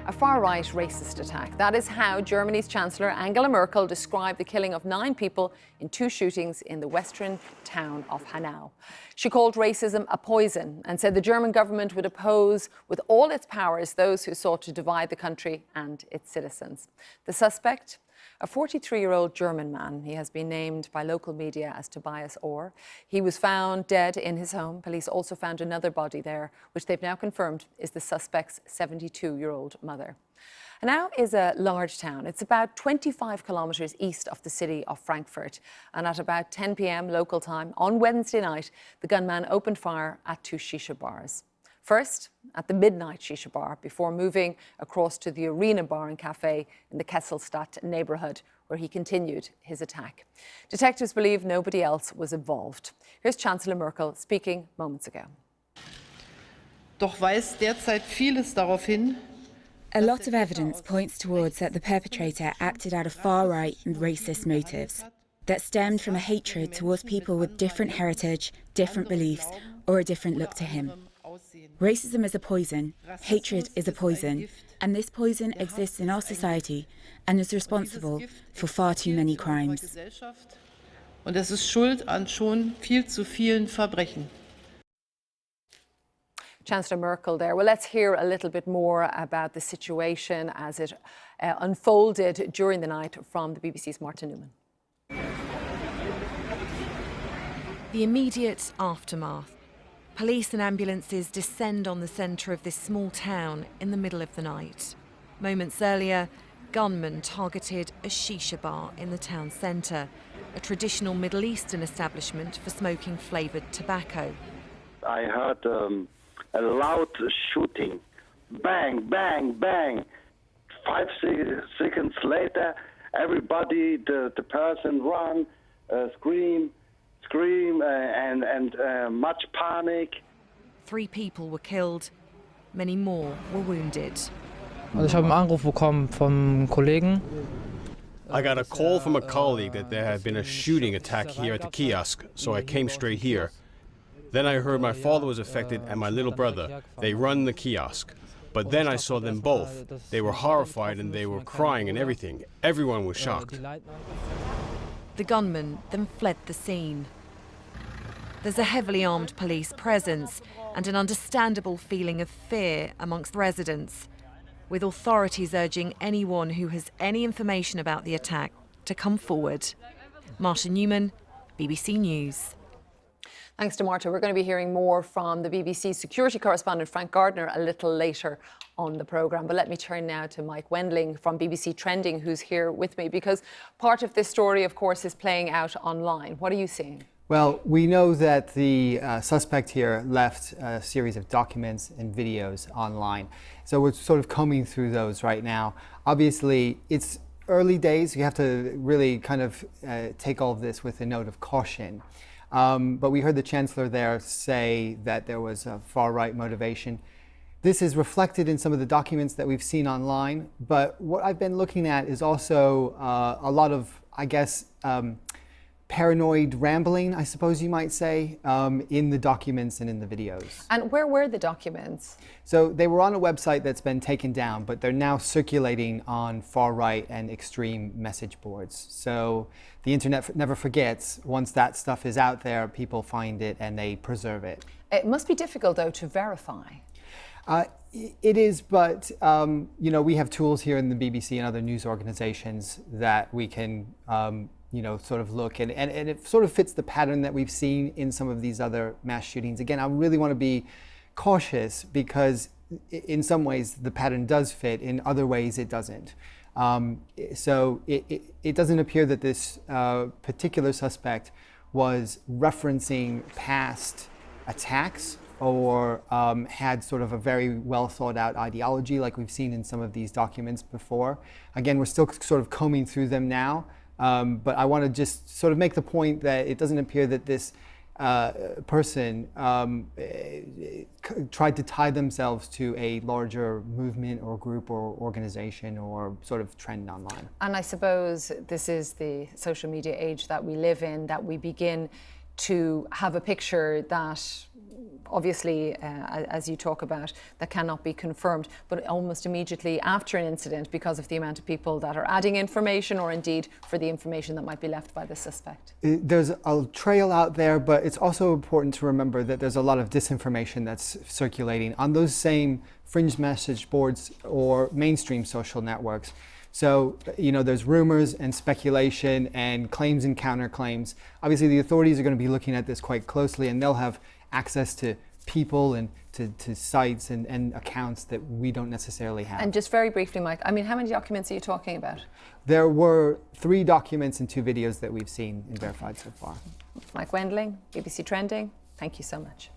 A far-right racist attack. That is how Germany's Chancellor Angela Merkel described the killing of 9 people in 2 shootings in the western town of Hanau. She called racism a poison and said the German government would oppose with all its powers those who sought to divide the country and its citizens. The suspect? A 43-year-old German man. He has been named by local media as Tobias Orr. He was found dead in his home. Police also found another body there, which they've now confirmed is the suspect's 72-year-old mother. Hanau is a large town. It's about 25 kilometres east of the city of Frankfurt. And at about 10 p.m. local time on Wednesday night, the gunman opened fire at 2 Shisha bars. First, at the Midnight Shisha Bar, before moving across to the Arena Bar and Cafe in the Kesselstadt neighbourhood, where he continued his attack. Detectives believe nobody else was involved. Here's Chancellor Merkel speaking moments ago. Doch weist derzeit vieles darauf hin. A lot of evidence points towards that the perpetrator acted out of far-right and racist motives that stemmed from a hatred towards people with different heritage, different beliefs, or a different look to him. Racism is a poison, hatred is a poison, and this poison exists in our society and is responsible for far too many crimes. Und es ist schuld an schon viel zu vielen Verbrechen. Chancellor Merkel there. Well, let's hear a little bit more about the situation as it unfolded during the night from the BBC's Martin Newman. The immediate aftermath. Police and ambulances descend on the centre of this small town in the middle of the night. Moments earlier, gunmen targeted a Shisha Bar in the town centre, a traditional Middle Eastern establishment for smoking flavoured tobacco. I heard a loud shooting. Bang, bang, bang. 5 seconds later, everybody, the person run, scream, and much panic. 3 people were killed, many more were wounded. Ich habe einen Anruf bekommen vom Kollegen. I got a call from a colleague that there had been a shooting attack here at the kiosk, so I came straight here. Then I heard my father was affected and my little brother. They run the kiosk. But then I saw them both. They were horrified and they were crying and everything. Everyone was shocked. The gunman then fled the scene. There's a heavily armed police presence and an understandable feeling of fear amongst residents, with authorities urging anyone who has any information about the attack to come forward. Martin Newman, BBC News. Thanks to Marta. We're going to be hearing more from the BBC security correspondent Frank Gardner a little later on the programme. But let me turn now to Mike Wendling from BBC Trending, who's here with me, because part of this story, of course, is playing out online. What are you seeing? Well, we know that the suspect here left a series of documents and videos online. So we're sort of combing through those right now. Obviously, it's early days. You have to really kind of take all of this with a note of caution. But we heard the Chancellor there say that there was a far-right motivation. This is reflected in some of the documents that we've seen online, but what I've been looking at is also a lot of, I guess, paranoid rambling, I suppose you might say, in the documents and in the videos. And where were the documents? So they were on a website that's been taken down, but they're now circulating on far-right and extreme message boards. So the internet never forgets. Once that stuff is out there, people find it and they preserve it. It must be difficult, though, to verify. It is, but you know, we have tools here in the BBC and other news organizations that we can you know, sort of look, and it sort of fits the pattern that we've seen in some of these other mass shootings. Again, I really want to be cautious because in some ways the pattern does fit, in other ways it doesn't. So it doesn't appear that this particular suspect was referencing past attacks or had sort of a very well thought out ideology like we've seen in some of these documents before. Again, we're still sort of combing through them now. But I want to just sort of make the point that it doesn't appear that this person tried to tie themselves to a larger movement or group or organization or sort of trend online. And I suppose this is the social media age that we live in, that we begin to have a picture that obviously, as you talk about, that cannot be confirmed, but almost immediately after an incident because of the amount of people that are adding information, or indeed for the information that might be left by the suspect. There's a trail out there, but it's also important to remember that there's a lot of disinformation that's circulating on those same fringe message boards or mainstream social networks. So, there's rumors and speculation and claims and counterclaims. Obviously, the authorities are going to be looking at this quite closely, and they'll have access to people and to sites and accounts that we don't necessarily have. And just very briefly, Mike, how many documents are you talking about? There were 3 documents and 2 videos that we've seen and verified so far. Mike Wendling, BBC Trending, thank you so much.